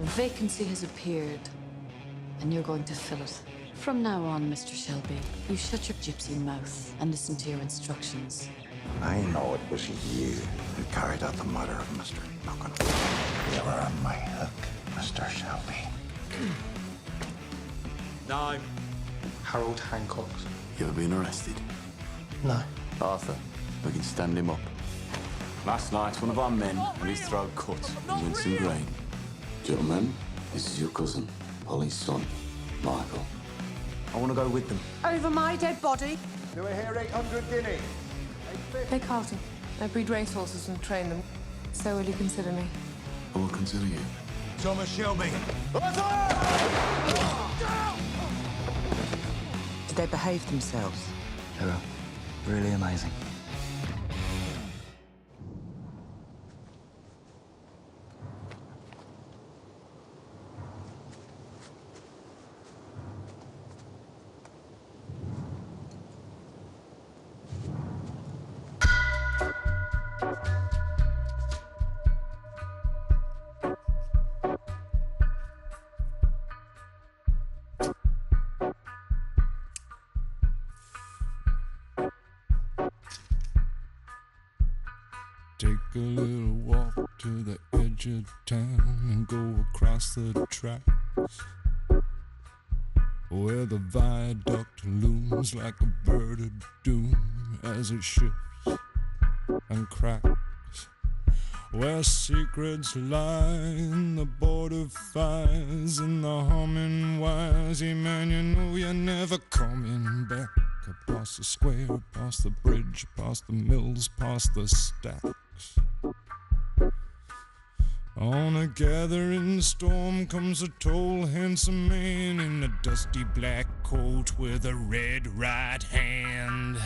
A vacancy has appeared, and you're going to fill it. From now on, Mr. Shelby, you shut your gypsy mouth and listen to your instructions. I know it was you who carried out the murder of Mr. Duncan. You were on my hook, Mr. Shelby. Name? Harold Hancock. You ever been arrested? No. Arthur, we can stand him up. Last night, one of our men had his throat cut in Winston Grange. Gentlemen, this is your cousin, Polly's son, Michael. I want to go with them. Over my dead body? Do I hear 800 guineas? They're Carlton. I breed racehorses and train them. So will you consider me? I will consider you. Thomas Shelby. Did they behave themselves? They were really amazing. Take a little walk to the edge of town and go across the tracks where the viaduct looms like a bird of doom as it shifts and cracks, where secrets lie in the border fires and the humming wires. Yeah, man, you know you're never coming back. Across the square, past the bridge, past the mills, past the stacks. On a gathering storm comes a tall, handsome man in a dusty black coat with a red right hand.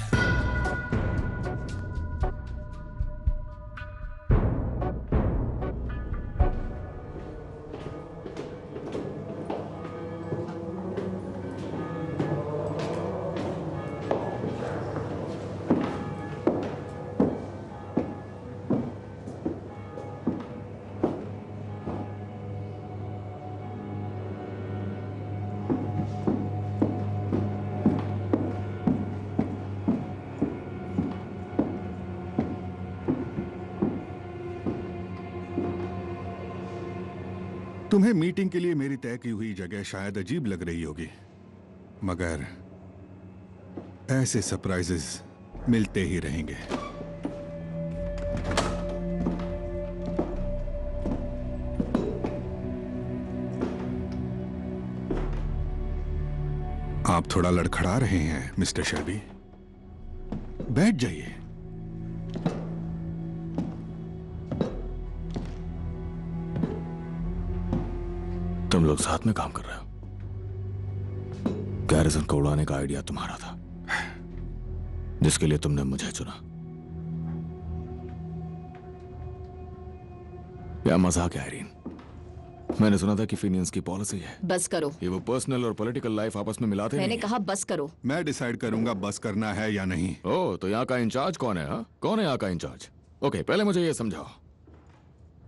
तुम्हें meeting के लिए मेरी तय की हुई जगह शायद अजीब लग रही होगी, मगर ऐसे सरप्राइजेस मिलते ही रहेंगे। आप थोड़ा लड़खड़ा रहे हैं मिस्टर शेल्बी। बैठ जाइए। तुम लोग साथ में काम कर रहे हो। गैरिसन को उड़ाने का आइडिया तुम्हारा था, जिसके लिए तुमने मुझे चुना। क्या मजाक है आयरीन? मैंने सुना था कि फिनियंस की पॉलिसी है। बस करो। ये वो पर्सनल और पॉलिटिकल लाइफ आपस में मिलाते मैंने नहीं कहा बस करो। मैं डिसाइड करूंगा बस करना है या नहीं। ओह, तो यहाँ का इंचार्ज कौन है? हा? कौन है यहाँ का इंचार्ज? ओके, पहले मुझे ये समझाओ,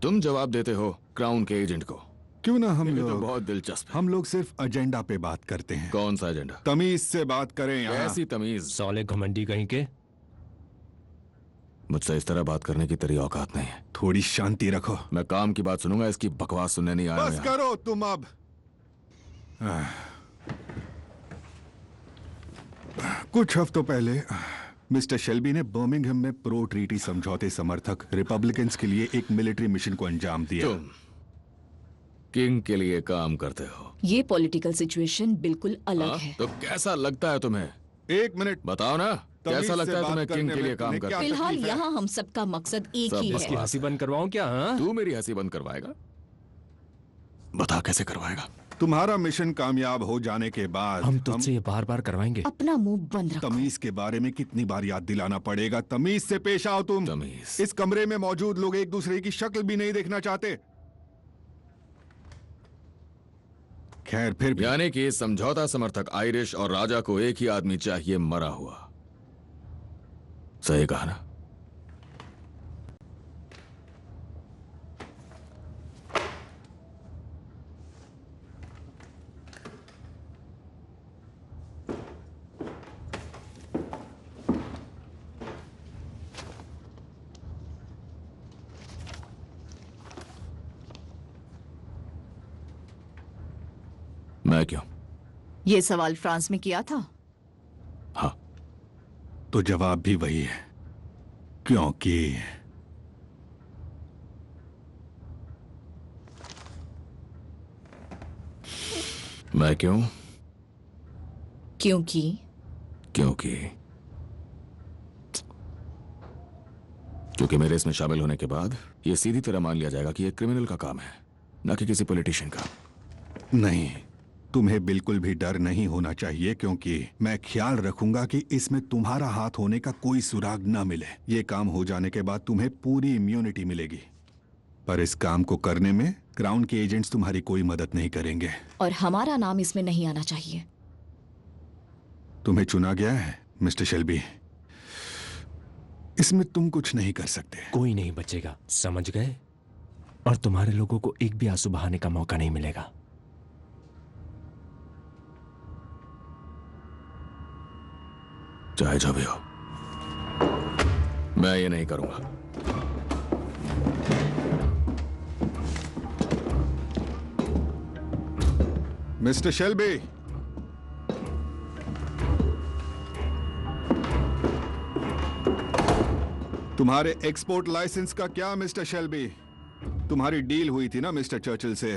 तुम जवाब देते हो क्राउन के एजेंट को। क्यों ना हम ये लोग तो बहुत दिलचस्प है। हम लोग सिर्फ एजेंडा पे बात करते हैं। कौन सा एजेंडा? तमीज से बात करें यहाँ। ऐसी तमीज? साले घमंडी कहीं के। मुझसे इस तरह बात करने की तेरी औकात नहीं है। थोड़ी शांति रखो। मैं काम की बात सुनूंगा, इसकी बकवास सुनने नहीं आया। बस करो तुम अब। कुछ हफ्तों पहले मिस्टर शेल्बी ने बर्मिंघम में प्रो ट्रीटी समझौते समर्थक रिपब्लिकन्स के लिए एक मिलिट्री मिशन को अंजाम दिया। तुम किंग के लिए काम करते हो। ये पॉलिटिकल सिचुएशन बिल्कुल अलग है। तो कैसा लगता है तुम्हें? एक मिनट बताओ ना, कैसा लगता है तुम्हें किंग के लिए काम करते? फिलहाल यहाँ हम सबका मकसद एक ही है। इसकी हंसी बंद करवाऊं क्या? हाँ? तू मेरी हंसी बंद करवाएगा? बता कैसे करवाएगा? तुम्हारा मिशन कामयाब हो जाने के बाद हम तुझसे ये बार-बार करवाएंगे। अपना मुंह बंद रखो। तमीज के बारे में कितनी बार याद दिलाना पड़ेगा? तमीज से पेश आओ तुम। तमीज। इस कमरे में मौजूद लोग एक दूसरे की शक्ल भी नहीं देखना चाहते। खैर फिर भी। यानी कि समझौता समर्थक आयरिश और राजा को एक ही आदमी चाहिए, मरा हुआ। सही कहा ना? मैं क्यों? ये सवाल फ्रांस में किया था? हाँ। तो जवाब भी वही है, क्योंकि मैं क्यों? क्योंकि मेरे इसमें शामिल होने के बाद ये सीधी तरह मान लिया जाएगा कि ये क्रिमिनल का काम है, ना कि किसी पॉलिटिशियन का। नहीं, तुम्हें बिल्कुल भी डर नहीं होना चाहिए, क्योंकि मैं ख्याल रखूंगा कि इसमें तुम्हारा हाथ होने का कोई सुराग न मिले। ये काम हो जाने के बाद तुम्हें पूरी इम्यूनिटी मिलेगी, पर इस काम को करने में क्राउन के एजेंट्स तुम्हारी कोई मदद नहीं करेंगे। और हमारा नाम इसमें नहीं आना चाहिए। तुम्हें चुना गया है मिस्टर शेल्बी, इसमें तुम कुछ नहीं कर सकते। कोई नहीं बचेगा, समझ गए? और तुम्हारे लोगों को एक भी आंसू बहाने का मौका नहीं मिलेगा। चाहे जो भी हो, मैं ये नहीं करूंगा। मिस्टर शेल्बी, तुम्हारे एक्सपोर्ट लाइसेंस का क्या मिस्टर शेल्बी? तुम्हारी डील हुई थी ना मिस्टर चर्चिल से।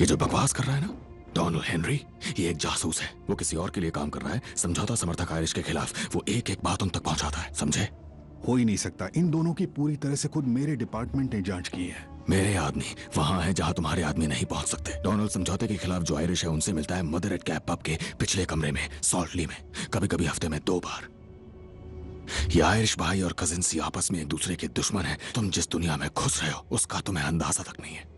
ये जो बकवास कर रहा है ना डोनाल्ड हेनरी, ये एक जासूस है। वो किसी और के लिए काम कर रहा है, समझौता समर्थक आयरिश के खिलाफ। वो एक एक बात उन तक पहुंचाता है, समझे? हो ही नहीं सकता। इन दोनों की पूरी तरह से खुद मेरे डिपार्टमेंट ने जांच की है। मेरे आदमी वहां है जहां तुम्हारे आदमी नहीं पहुंच सकते। डोनाल्ड समझौते के खिलाफ जो आयरिश है उनसे मिलता है मदर एट कैप पब के पिछले कमरे में, सॉल्टली में, कभी कभी हफ्ते में 2 बार। ये आयरिश भाई और कजिन्स आपस में एक दूसरे के दुश्मन है। तुम जिस दुनिया में घुस रहे हो उसका तुम्हें अंदाजा तक नहीं है।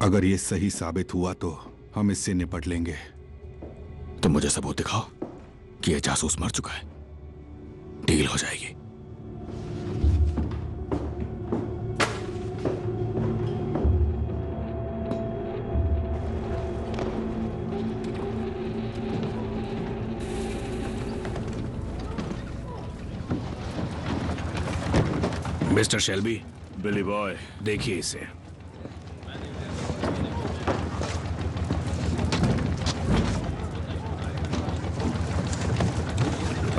अगर ये सही साबित हुआ तो हम इससे निपट लेंगे। तुम मुझे सबूत दिखाओ कि ये जासूस मर चुका है, डील हो जाएगी। मिस्टर शेल्बी, बिली बॉय, देखिए इसे।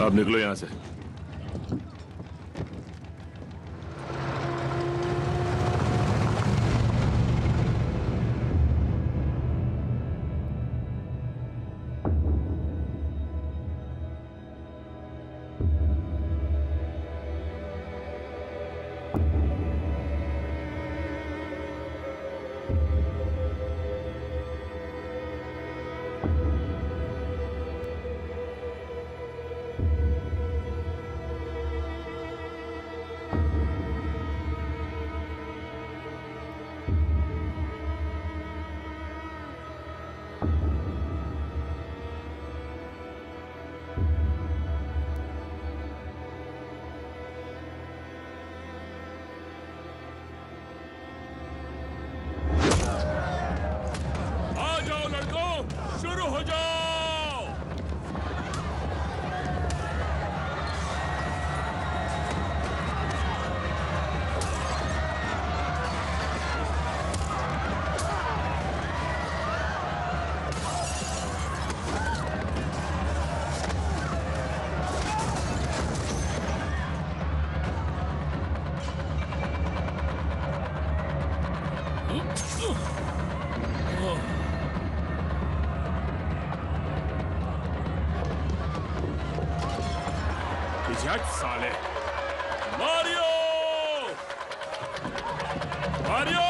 आप निकलो यहां से। शुरू हो जाओ। झट साले। मारियो! मारियो!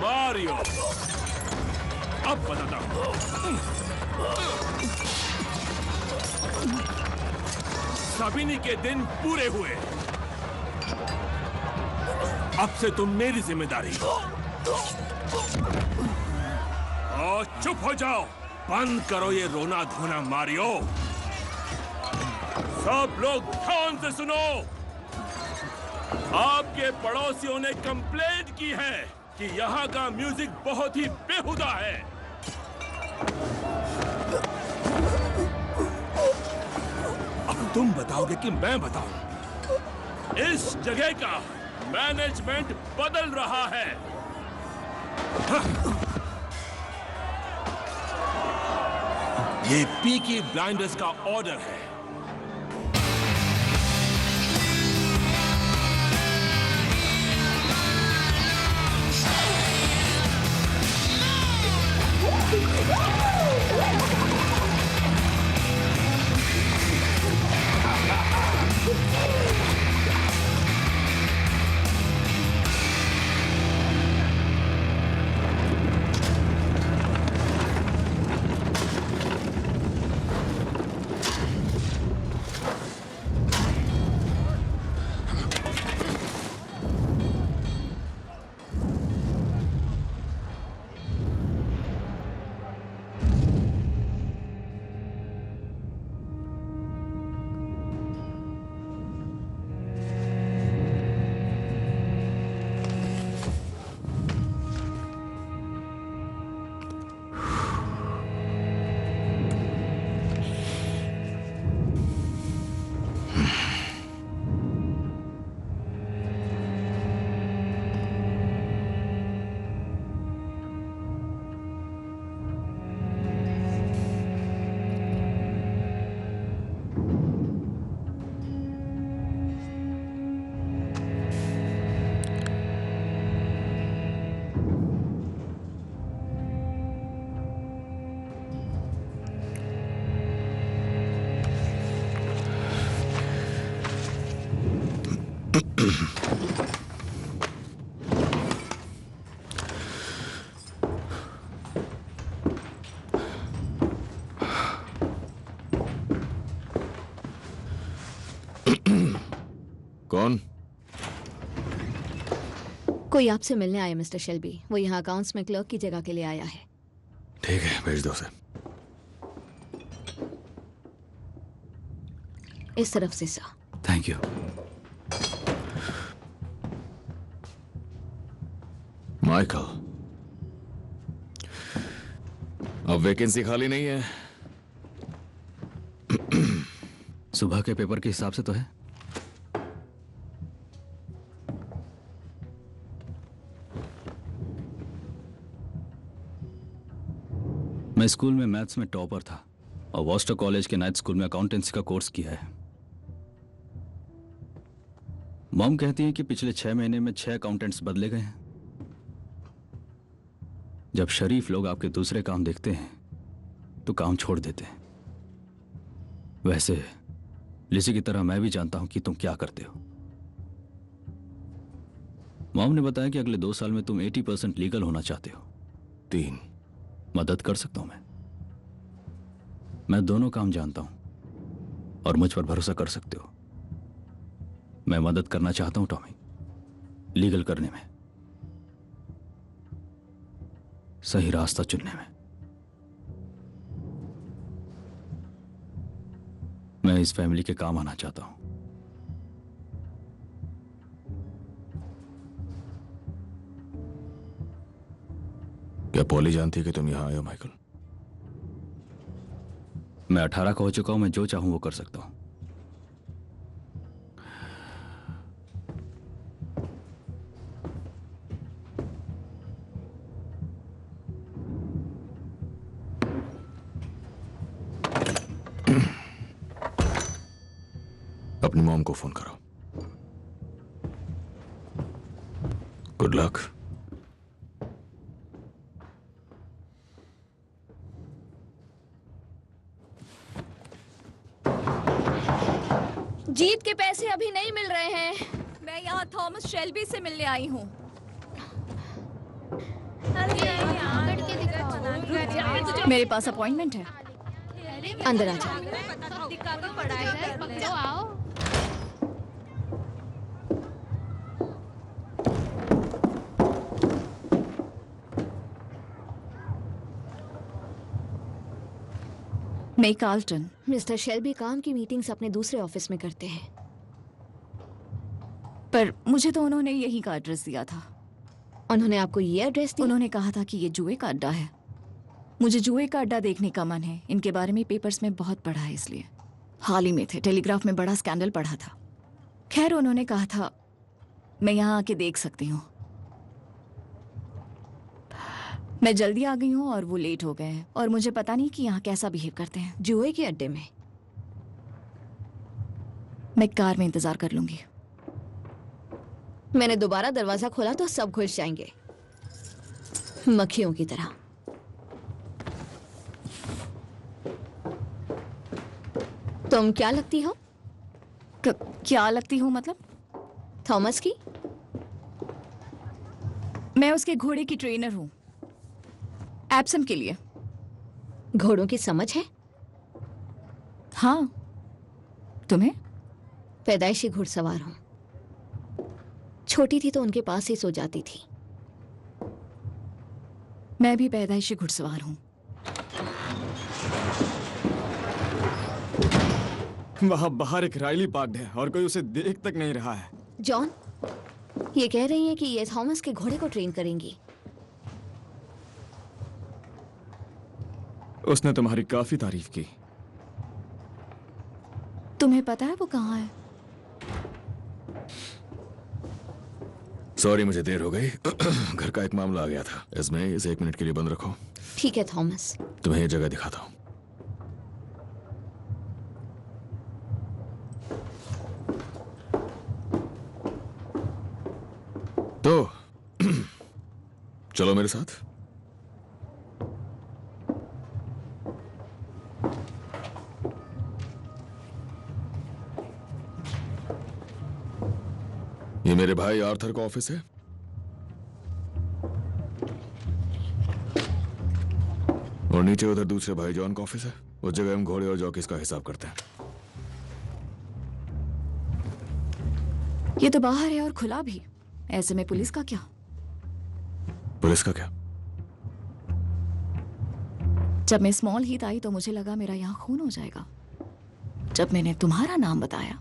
मारियो! अब बताता हूं। सबिनी के दिन पूरे हुए। अब से तुम मेरी जिम्मेदारी। और चुप हो जाओ, बंद करो ये रोना धोना। मारियो, सब लोग ध्यान से सुनो। आपके पड़ोसियों ने कंप्लेंट की है कि यहाँ का म्यूजिक बहुत ही बेहुदा है। अब तुम बताओगे कि मैं बताऊं? इस जगह का मैनेजमेंट बदल रहा है। ये पीकी ब्लाइंडर्स का ऑर्डर है। कौन? कोई आपसे मिलने आया मिस्टर शेल्बी। वो यहाँ अकाउंट्स में क्लर्क की जगह के लिए आया है। ठीक है, भेज दो उसे। इस तरफ से सर। Thank you. माइकल, अब वैकेंसी खाली नहीं है। सुबह के पेपर के हिसाब से तो है। मैं स्कूल में मैथ्स में टॉपर था और वॉस्टर कॉलेज के नाइट स्कूल में अकाउंटेंसी का कोर्स किया है। मॉम कहती है कि पिछले 6 महीने में 6 अकाउंटेंट्स बदले गए हैं। जब शरीफ लोग आपके दूसरे काम देखते हैं तो काम छोड़ देते हैं। वैसे लिजी की तरह मैं भी जानता हूं कि तुम क्या करते हो। मॉम ने बताया कि अगले 2 साल में तुम 80% लीगल होना चाहते हो। 3 मदद कर सकता हूं मैं दोनों काम जानता हूं और मुझ पर भरोसा कर सकते हो। मैं मदद करना चाहता हूं टॉमी, लीगल करने में, सही रास्ता चुनने में। मैं इस फैमिली के काम आना चाहता हूं। क्या पॉली जानती है कि तुम यहां आए हो माइकल? मैं 18 का हो चुका हूं। मैं जो चाहूं वो कर सकता हूं। अपनी मॉम को फोन करो। Good luck. जीत के पैसे अभी नहीं मिल रहे हैं। मैं यहाँ थॉमस शेल्बी से मिलने आई हूँ। मेरे पास अपॉइंटमेंट है। अंदर आ जाओ। मैं कार्ल्टन। मिस्टर शेल्बी काम की मीटिंग्स अपने दूसरे ऑफिस में करते हैं, पर मुझे तो उन्होंने यही का एड्रेस दिया था। उन्होंने आपको ये एड्रेस दिया? उन्होंने कहा था कि ये जुए का अड्डा है। मुझे जुए का अड्डा देखने का मन है। इनके बारे में पेपर्स में बहुत पढ़ा है, इसलिए। हाल ही में थे, टेलीग्राफ में बड़ा स्कैंडल पढ़ा था। खैर, उन्होंने कहा था मैं यहाँ आके देख सकती हूँ। मैं जल्दी आ गई हूँ और वो लेट हो गए हैं, और मुझे पता नहीं कि यहाँ कैसा बिहेव करते हैं। जुए के अड्डे में? मैं कार में इंतजार कर लूंगी। मैंने दोबारा दरवाजा खोला तो सब घुस जाएंगे, मक्खियों की तरह। तुम क्या लगती हो? क्या लगती हूँ मतलब? थॉमस की? मैं उसके घोड़े की ट्रेनर हूँ, एप्सम के लिए। घोड़ों की समझ है? हाँ। तुम्हें? पैदाइशी घुड़सवार हूं। छोटी थी तो उनके पास ही सो जाती थी। मैं भी पैदाइशी घुड़सवार हूँ। वहां बाहर एक राइली पार्कड है और कोई उसे देख तक नहीं रहा है। जॉन, ये कह रही हैं कि ये थॉमस के घोड़े को ट्रेन करेंगी। उसने तुम्हारी काफी तारीफ की। तुम्हें पता है वो कहाँ है? सॉरी, मुझे देर हो गई। घर का एक मामला आ गया था। इसमें इसे 1 मिनट के लिए बंद रखो। ठीक है थॉमस। तुम्हें ये जगह दिखाता हूँ। तो चलो मेरे साथ। ये मेरे भाई आर्थर का ऑफिस है। और नीचे उधर दूसरे भाई जॉन का ऑफिस है। उस जगह हम घोड़े और जॉकीज का हिसाब करते हैं। ये तो बाहर है और खुला भी। ऐसे में पुलिस का क्या? पुलिस का क्या? जब मैं स्मॉल हीथ आई तो मुझे लगा मेरा यहाँ खून हो जाएगा। जब मैंने तुम्हारा नाम बताया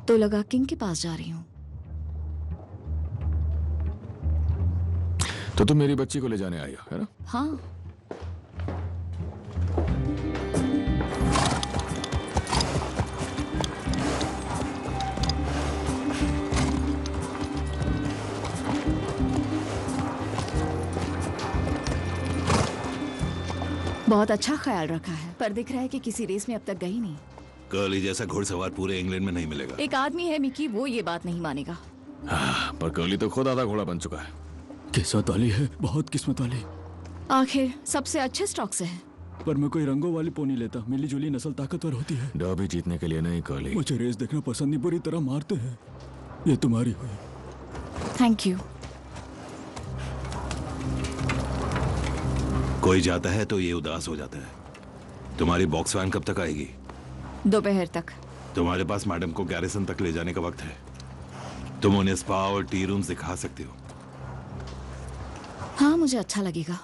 तो लगा किंग के पास जा रही हूँ। तो तुम मेरी बच्ची को ले जाने आई हो, है ना? हाँ। बहुत अच्छा ख्याल रखा है, पर दिख रहा है कि किसी रेस में अब तक गई नहीं। कर्ली जैसा घुड़सवार पूरे इंग्लैंड में नहीं मिलेगा। एक आदमी है मिकी, वो ये बात नहीं मानेगा। पर कर्ली तो खुद आधा घोड़ा बन चुका है। किस्मत वाली है, बहुत किस्मत वाली। आखिर सबसे अच्छे स्टॉक से है। पर मैं कोई रंगों वाली पोनी लेता। मिली जुली नस्ल ताकतवर होती है। डर्बी जीतने के लिए नहीं कर्ली। मुझे रेस देखना पसंद नहीं, बुरी तरह मारते हैं। ये तुम्हारी हुई। Thank you. कोई जाता है तो ये उदास हो जाता है। तुम्हारी बॉक्स वैन कब तक आएगी? दोपहर तक। तुम्हारे पास मैडम को गैरिसन तक ले जाने का वक्त है। तुम उन्हें स्पा और टी रूम्स दिखा सकते हो। हाँ, मुझे अच्छा लगेगा।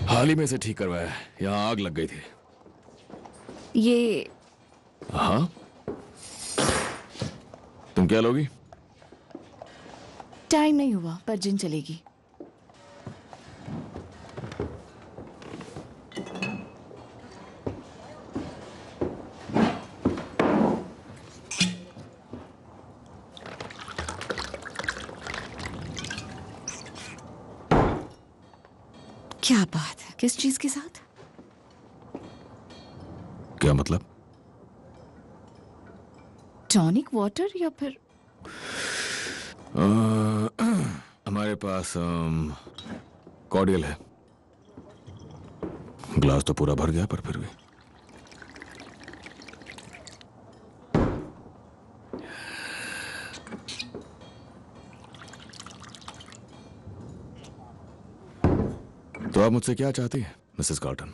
हाल ही में से ठीक करवाया। यहाँ आग लग गई थी। ये हाँ, तुम क्या लोगी? टाइम नहीं हुआ, पर जिन चलेगी। क्या बात है? किस चीज के साथ? क्या मतलब? टॉनिक वाटर या फिर? हमारे पास कॉर्डियल है। ग्लास तो पूरा भर गया, पर फिर भी। तो आप मुझसे क्या चाहती हैं, मिसेस कार्टन?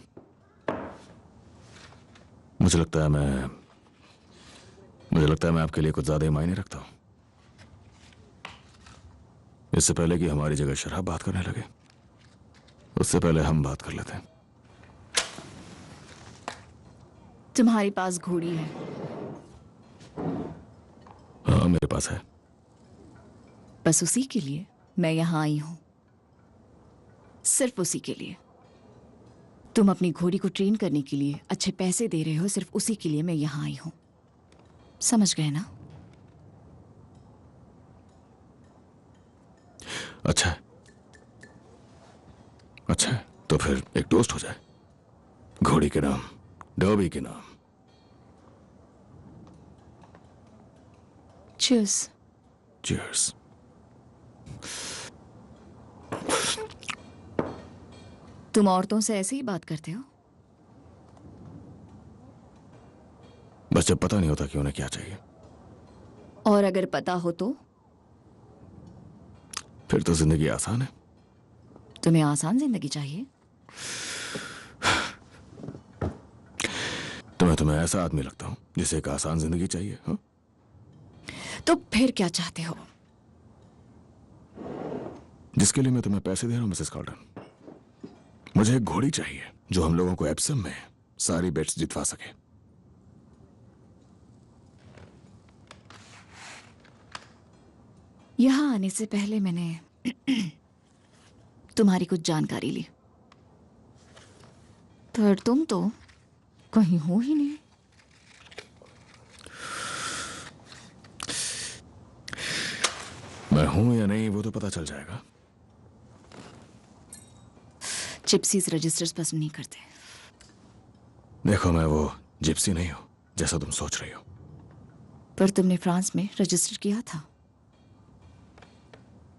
मुझे लगता है मैं आपके लिए कुछ ज्यादा ही मायने रखता हूं। इससे पहले कि हमारी जगह शराब बात करने लगे, उससे पहले हम बात कर लेते हैं। तुम्हारे पास घोड़ी है? हाँ, मेरे पास है। बस उसी के लिए मैं यहां आई हूं, सिर्फ उसी के लिए। तुम अपनी घोड़ी को ट्रेन करने के लिए अच्छे पैसे दे रहे हो, सिर्फ उसी के लिए मैं यहां आई हूं। समझ गए ना? अच्छा है, अच्छा है, तो फिर एक टोस्ट हो जाए, घोड़ी के नाम, डर्बी के नाम। चीयर्स। चीयर्स। तुम औरतों से ऐसे ही बात करते हो? बस जब पता नहीं होता कि उन्हें क्या चाहिए। और अगर पता हो तो? फिर तो जिंदगी आसान है। तुम्हें आसान जिंदगी चाहिए? तुम्हें ऐसा आदमी लगता हूं जिसे एक आसान जिंदगी चाहिए, हाँ? तो फिर क्या चाहते हो? जिसके लिए मैं तुम्हें पैसे दे रहा हूं मिसेस कार्ल्टन, मुझे एक घोड़ी चाहिए जो हम लोगों को एप्सम में सारी बेट्स जितवा सके। यहां आने से पहले मैंने तुम्हारी कुछ जानकारी ली, पर तुम तो कहीं हो ही नहीं। मैं हूं या नहीं वो तो पता चल जाएगा। जिप्सीज रजिस्टर्स पसंद नहीं करते। देखो, मैं वो जिप्सी नहीं हूं जैसा तुम सोच रही हो। पर तुमने फ्रांस में रजिस्टर किया था।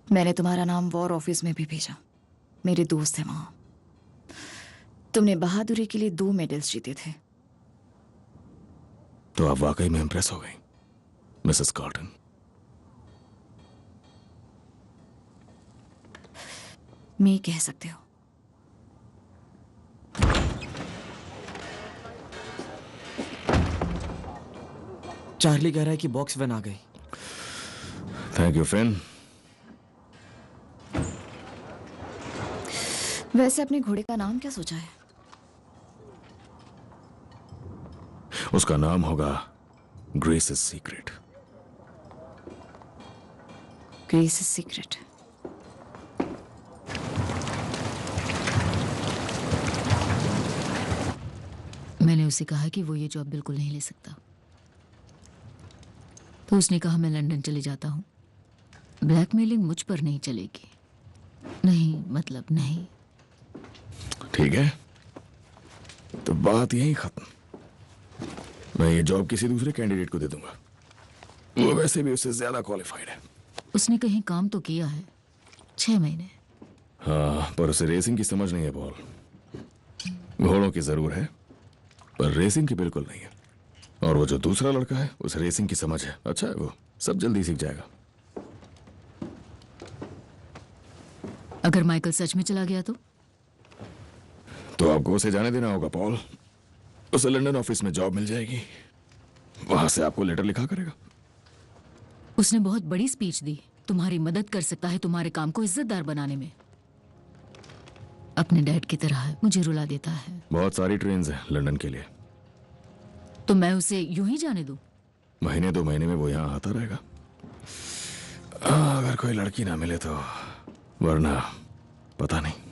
मैंने तुम्हारा नाम वॉर ऑफिस में भी भेजा, मेरे दोस्त हैं वहां। तुमने बहादुरी के लिए 2 मेडल्स जीते थे। तो आप वाकई में इंप्रेस हो गई मिसेस कार्ल्टन। मैं कह सकते हो। चार्ली कह रहा है कि बॉक्स वैन आ गई। Thank you Finn. वैसे अपने घोड़े का नाम क्या सोचा है? उसका नाम होगा ग्रेसिस सीक्रेट। ग्रेसिस सीक्रेट। मैंने उसे कहा कि वो ये जॉब बिल्कुल नहीं ले सकता, तो उसने कहा मैं लंदन चले जाता हूँ। ब्लैकमेलिंग मुझ पर नहीं चलेगी। नहीं, मतलब नहीं। ठीक है, तो बात यही खत्म। मैं ये जॉब किसी दूसरे कैंडिडेट को दे दूंगा, वो वैसे भी उससे ज्यादा क्वालिफाइड है। उसने कहीं काम तो किया है, 6 महीने। हाँ, पर उसे रेसिंग की समझ नहीं है पॉल। घोड़ों की जरूर है, पर रेसिंग की बिल्कुल नहीं है। और वो जो दूसरा लड़का है उसे रेसिंग की समझ है। अच्छा है, वो सब जल्दी सीख जाएगा। अगर माइकल सच में चला गया तो आपको उसे जाने देना होगा पॉल। उसे लंदन ऑफिस में जॉब मिल जाएगी, वहां से आपको लेटर लिखा करेगा। उसने बहुत बड़ी स्पीच दी, तुम्हारी मदद कर सकता है तुम्हारे काम को इज्जतदार बनाने में। अपने डैड की तरह है, मुझे रुला देता है। बहुत सारी ट्रेन्स हैं लंदन के लिए। तो मैं उसे यूं ही जाने दूं? महीने 2 महीने में वो यहाँ आता रहेगा। अगर कोई लड़की ना मिले तो, वरना पता नहीं।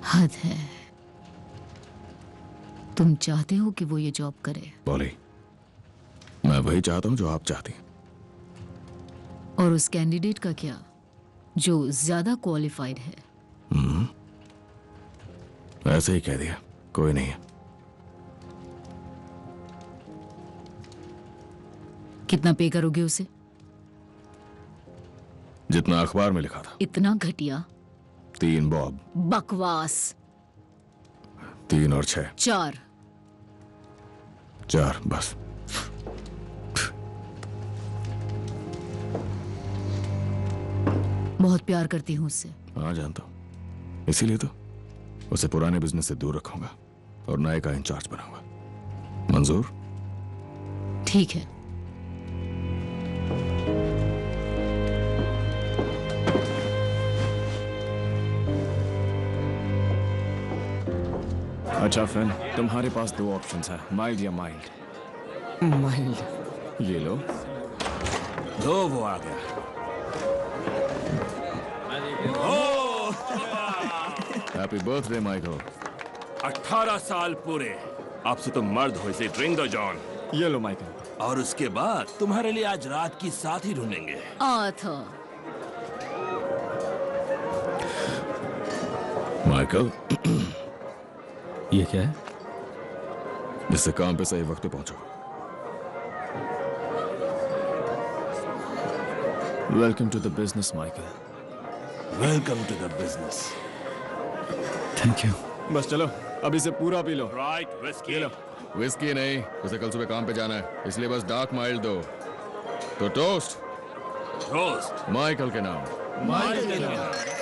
हद है। तुम चाहते हो कि वो ये जॉब करे? बोली, मैं वही चाहता हूं जो आप चाहती हैं। और उस कैंडिडेट का क्या जो ज्यादा क्वालिफाइड है? ऐसे ही कह दिया, कोई नहीं है। कितना पे करोगे उसे? जितना अखबार में लिखा था। इतना घटिया? 3 बॉब। बकवास। 3 और 6। 4। 4 बस। बहुत प्यार करती हूँ उससे। हाँ, जानता हूँ। इसीलिए तो उसे पुराने बिजनेस से दूर रखूंगा और नए का इंचार्ज बनाऊंगा। मंजूर? ठीक है। अच्छा फिन, तुम्हारे पास 2 ऑप्शंस है, माइल्ड या माइल्ड। माइल्ड। ये लो। लो वो आ गया। Happy birthday Michael. 18 साल पूरे। अब से तुम मर्द हो, इसे ड्रिंक दो जॉन। ये लो माइकल। और उसके बाद तुम्हारे लिए आज रात की साथी ढूंढेंगे। आर्थर, माइकल, ये क्या है? इससे काम पे सही वक्त पे पहुंचो। Welcome to the business Michael. Welcome to the business. Thank you. बस चलो, अभी से पूरा पी लो। राइट, विस्की लो। विस्की नहीं, उसे कल सुबह काम पे जाना है, इसलिए बस डार्क माइल्ड दो। तो टोस्ट। टोस्ट माइकल के नाम। माइकल के नाम।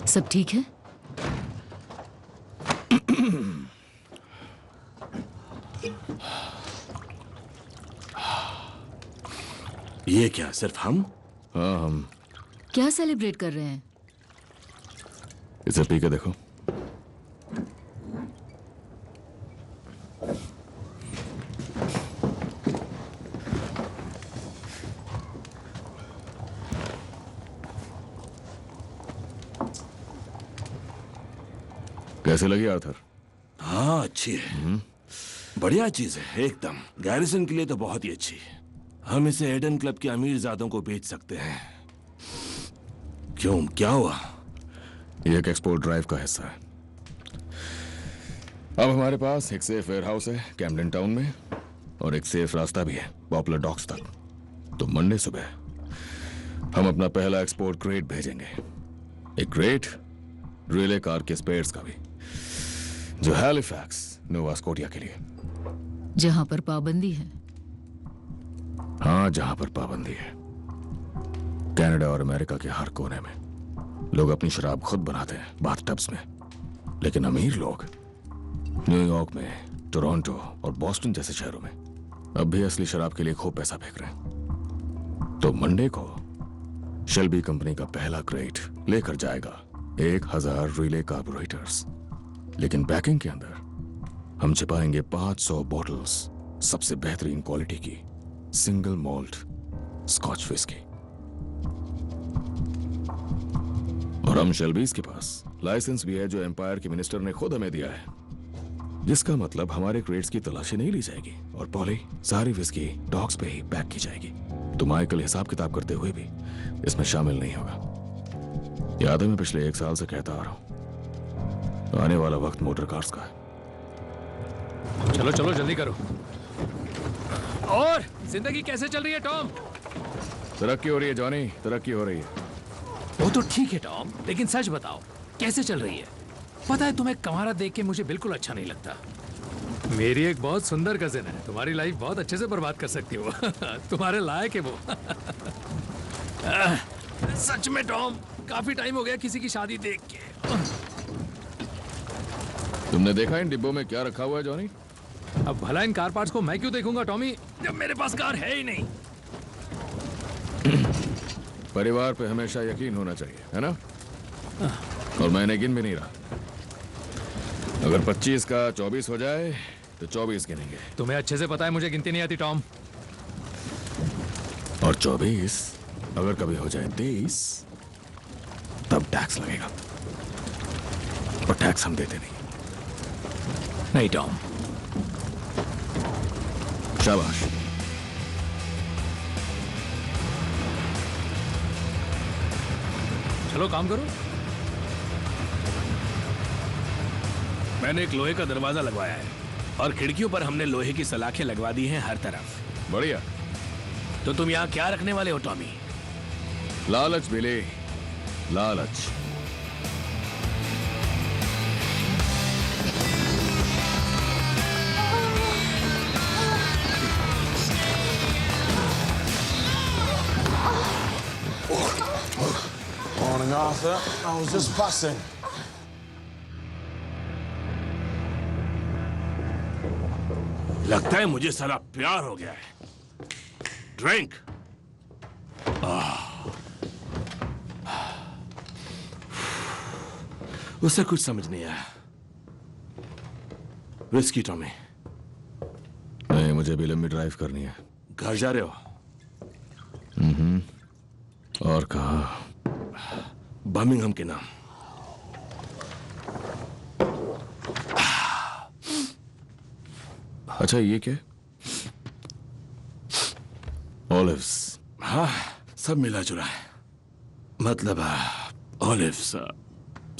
सब ठीक है? ये क्या, सिर्फ हम? हाँ, हम। क्या सेलिब्रेट कर रहे हैं? इसे पी के देखो। कैसे लगी आर्थर? हाँ, अच्छी है। बढ़िया चीज है एकदम। गैरिसन के लिए तो बहुत ही अच्छी। हम इसे एडन क्लब के अमीरजादों को बेच सकते हैं। क्यों, क्या हुआ? ये एक एक्सपोर्ट ड्राइव का हिस्सा है। अब हमारे पास एक सेफ वेयरहाउस है कैम्पडन टाउन में, और एक सेफ रास्ता भी है पॉपुलर डॉक्स तक। तो मंडे सुबह हम अपना पहला एक्सपोर्ट क्रेट भेजेंगे। एक क्रेट रिले कार के स्पेयर्स का भी, जो हैलिफैक्स नोवा स्कोटिया के लिए। जहां पर पाबंदी है। हाँ, जहां पर पाबंदी है। कनाडा और अमेरिका के हर कोने में लोग अपनी शराब खुद बनाते हैं बाथटब्स में, लेकिन अमीर लोग न्यूयॉर्क में, टोरंटो और बॉस्टन जैसे शहरों में अब भी असली शराब के लिए खूब पैसा फेंक रहे हैं। तो मंडे को शेल्बी कंपनी का पहला क्रेट लेकर जाएगा 1000 रिले कार्बोरेटर्स, लेकिन पैकिंग के अंदर हम छिपाएंगे 500 बॉटल्स सबसे बेहतरीन क्वालिटी की सिंगल मॉल्ट स्कॉच विस्की। और हम शेल्बीज के पास लाइसेंस भी है जो एम्पायर के मिनिस्टर ने खुद हमें दिया है, जिसका मतलब हमारे क्रेट्स की तलाशी नहीं ली जाएगी और पॉली सारी विस्की डॉक्स पे ही पैक की जाएगी। तो माइकल हिसाब किताब करते हुए भी इसमें शामिल नहीं होगा। याद है, मैं पिछले 1 साल से कहता आ रहा हूं, आने वाला वक्त मोटर कार्स का है। चलो चलो जल्दी करो। और जिंदगी कैसे चल रही है टॉम? तरक्की हो रही है जॉनी, तरक्की हो रही है। वो तो ठीक है टॉम, लेकिन सच बताओ कैसे चल रही है? पता है, तुम्हें कमारा देख के मुझे बिल्कुल अच्छा नहीं लगता। मेरी एक बहुत सुंदर कजिन है, तुम्हारी लाइफ बहुत अच्छे से बर्बाद कर सकती हो। तुम्हारे लायक है वो। सच में टॉम, काफी टाइम हो गया किसी की शादी देख के। तुमने देखा इन डिब्बों में क्या रखा हुआ है जॉनी? अब भला इन कार पार्ट्स को मैं क्यों देखूंगा टॉमी, जब मेरे पास कार है ही नहीं। परिवार पे हमेशा यकीन होना चाहिए, है ना? और मैंने गिन भी नहीं रहा। अगर 25 का 24 हो जाए तो 24 गिनेंगे। तुम्हें अच्छे से पता है मुझे गिनती नहीं आती टॉम। और 24 अगर कभी हो जाए 23, तब टैक्स लगेगा। और टैक्स हम देते नहीं टॉम। शाबाश। चलो काम करो। मैंने एक लोहे का दरवाजा लगवाया है और खिड़कियों पर हमने लोहे की सलाखें लगवा दी हैं हर तरफ। बढ़िया। तो तुम यहाँ क्या रखने वाले हो टॉमी? लालच बिले, लालच। Morning, Arthur. I was just fussing. लगता है मुझे साला प्यार हो गया है। ड्रिंक। उसे कुछ समझ नहीं आया। Whisky Tommy. नहीं, मुझे भी लंबी ड्राइव करनी है। घर जा रहे हो? और कहा? बर्मिंघम के नाम। अच्छा, ये क्या? ऑलिव्स। हाँ, सब मिला जुला है। मतलब ऑलिव्स,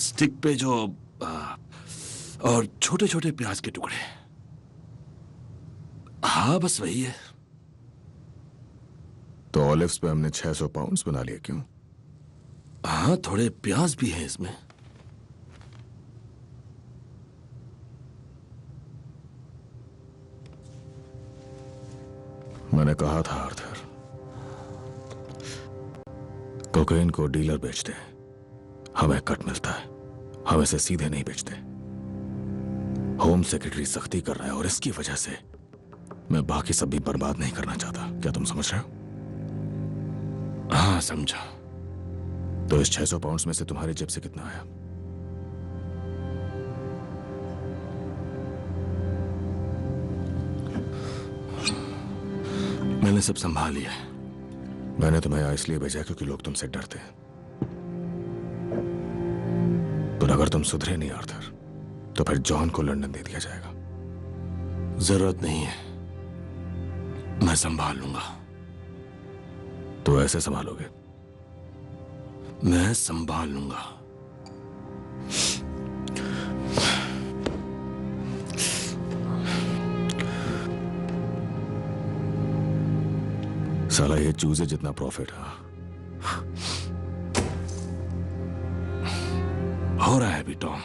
स्टिक पे जो और छोटे छोटे प्याज के टुकड़े। हाँ, बस वही है। तो ऑलिव्स पे हमने 600 पाउंड्स बना लिए, क्यों? हाँ, थोड़े प्याज भी हैं इसमें। मैंने कहा था आर्थर, कोकेन को डीलर बेचते हैं, हमें कट मिलता है, हम इसे सीधे नहीं बेचते। होम सेक्रेटरी सख्ती कर रहा है और इसकी वजह से मैं बाकी सब भी बर्बाद नहीं करना चाहता। क्या तुम समझ रहे हो? हाँ, समझा। तो इस 600 पाउंड्स में से तुम्हारी जेब से कितना आया? मैंने सब संभाल लिया है। मैंने तुम्हें यहाँ इसलिए भेजा क्योंकि लोग तुमसे डरते हैं। पर अगर तुम सुधरे नहीं आर्थर, तो फिर जॉन को लंदन दे दिया जाएगा। जरूरत नहीं है, मैं संभाल लूंगा। तो ऐसे संभालोगे? मैं संभाल लूंगा। साला ये चूजे जितना प्रॉफिट है हो रहा है अभी टॉम।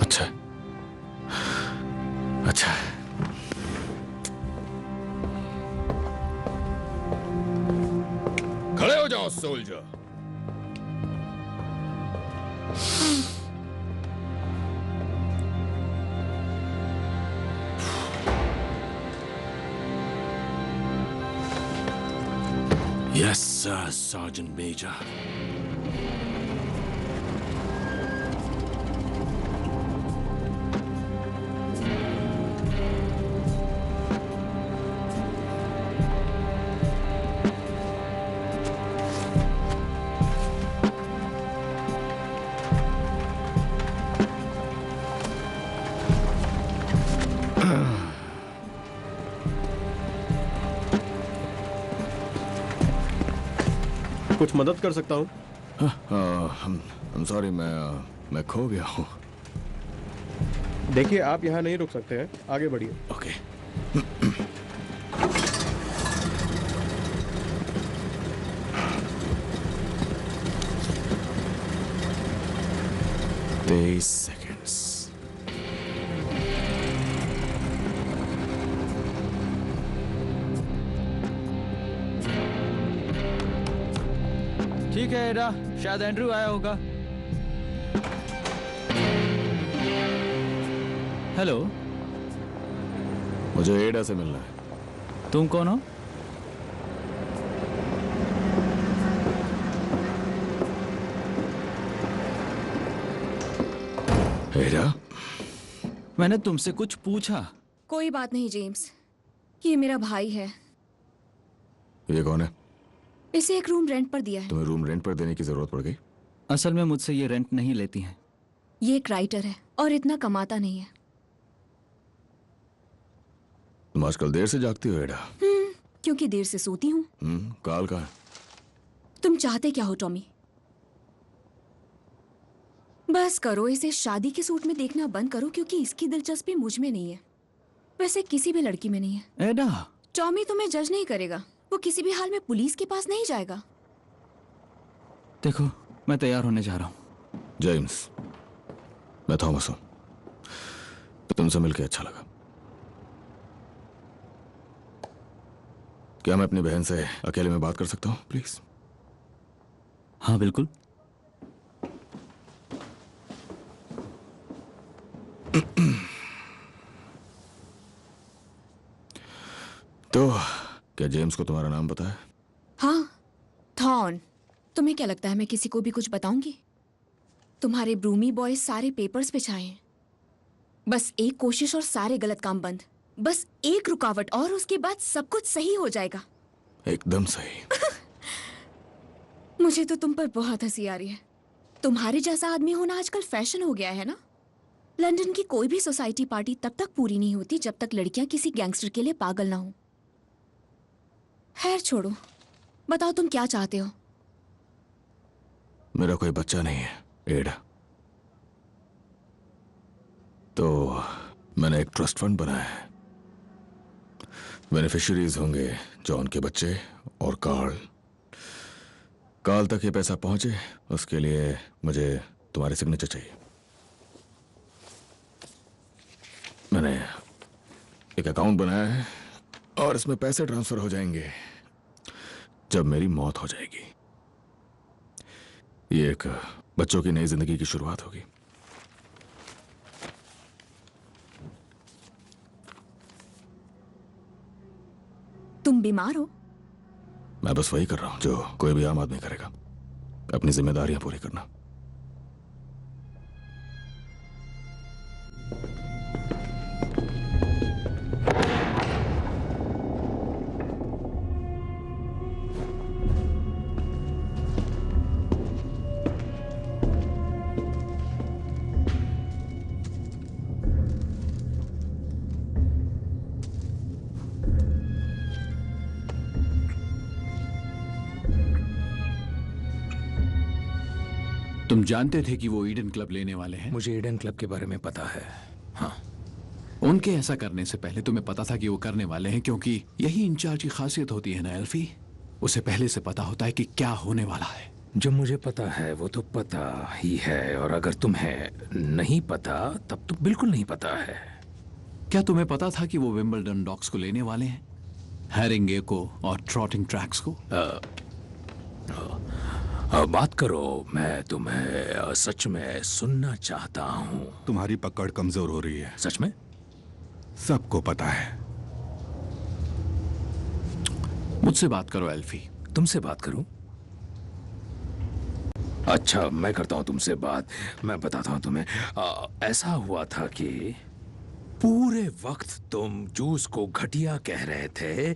अच्छा अच्छा, खड़े हो जाओ soldier. Yes, sir, Sergeant Major. कुछ मदद कर सकता हूँ? सॉरी, मैं खो गया हूँ। देखिए, आप यहाँ नहीं रुक सकते हैं, आगे बढ़िए। ओके। तेईस सेकेंड्स। ठीक है एडा, शायद एंड्रू आया होगा। हेलो, मुझे एडा से मिलना है। तुम कौन हो? एडा? मैंने तुमसे कुछ पूछा। कोई बात नहीं जेम्स, ये मेरा भाई है। ये कौन है? इसे एक रूम रेंट पर दिया है। तुम्हें रूम रेंट पर देने की जरूरत पड़ गई? असल में मुझसे ये रेंट नहीं लेती हैं। ये एक राइटर है और इतना कमाता नहीं है। तुम आजकल देर से जागती हो एडा? क्योंकि देर से सोती हूँ। काल का है? तुम चाहते क्या हो टॉमी? बस करो, इसे शादी के सूट में देखना बंद करो, क्योंकि इसकी दिलचस्पी मुझ में नहीं है, वैसे किसी भी लड़की में नहीं है। एडा, टॉमी तुम्हें जज नहीं करेगा, वो किसी भी हाल में पुलिस के पास नहीं जाएगा। देखो, मैं तैयार होने जा रहा हूँ। जेम्स, मैं थॉमस हूँ। तुमसे मिलकर अच्छा लगा। क्या मैं अपनी बहन से अकेले में बात कर सकता हूँ प्लीज? हाँ बिल्कुल। तो क्या जेम्स को तुम्हारा नाम पता है? हाँ, थॉर्न। तुम्हें क्या लगता है मैं किसी को भी कुछ बताऊंगी? तुम्हारे ब्रूमी बॉयज सारे पेपर्स पे छाए हैं। बस एक कोशिश और सारे गलत काम बंद। बस एक रुकावट और उसके बाद सब कुछ सही हो जाएगा। एकदम सही। मुझे तो तुम पर बहुत हंसी आ रही है। तुम्हारे जैसा आदमी होना आजकल फैशन हो गया है ना। लंदन की कोई भी सोसाइटी पार्टी तब तक पूरी नहीं होती जब तक लड़कियां किसी गैंगस्टर के लिए पागल ना हो। खैर छोड़ो, बताओ तुम क्या चाहते हो? मेरा कोई बच्चा नहीं है, एडा। तो मैंने एक ट्रस्ट फंड बनाया है। बेनिफिशियरीज होंगे जॉन के बच्चे और कार्ल। कार्ल तक ये पैसा पहुंचे उसके लिए मुझे तुम्हारे सिग्नेचर चाहिए। मैंने एक अकाउंट बनाया है और इसमें पैसे ट्रांसफर हो जाएंगे जब मेरी मौत हो जाएगी। ये एक बच्चों की नई जिंदगी की शुरुआत होगी। तुम बीमार हो? मैं बस वही कर रहा हूं जो कोई भी आम आदमी करेगा, अपनी जिम्मेदारियां पूरी करना। तुम जानते थे कि वो ईडन क्लब लेने वाले हैं? मुझे ईडन क्लब के बारे में पता है। हाँ, उनके ऐसा करने से पहले तुम्हें पता था कि वो करने वाले हैं, क्योंकि यही इंचार्ज की खासियत होती है ना एल्फी। उसे पहले से पता होता है कि क्या होने वाला है। जो मुझे पता है वो तो पता ही है, और अगर तुम्हें नहीं पता तब तो बिल्कुल नहीं पता है। क्या तुम्हें पता था कि वो विंबलडन डॉक्स को लेने वाले हैं, हैरिंगे को और ट्रॉटिंग ट्रैक्स को? बात करो, मैं तुम्हें सच में सुनना चाहता हूँ। तुम्हारी पकड़ कमजोर हो रही है। सच में? सबको पता है। मुझसे बात करो एल्फी। तुमसे बात करूं? अच्छा, मैं करता हूं तुमसे बात। मैं बताता हूं तुम्हें। ऐसा हुआ था कि पूरे वक्त तुम जूस को घटिया कह रहे थे,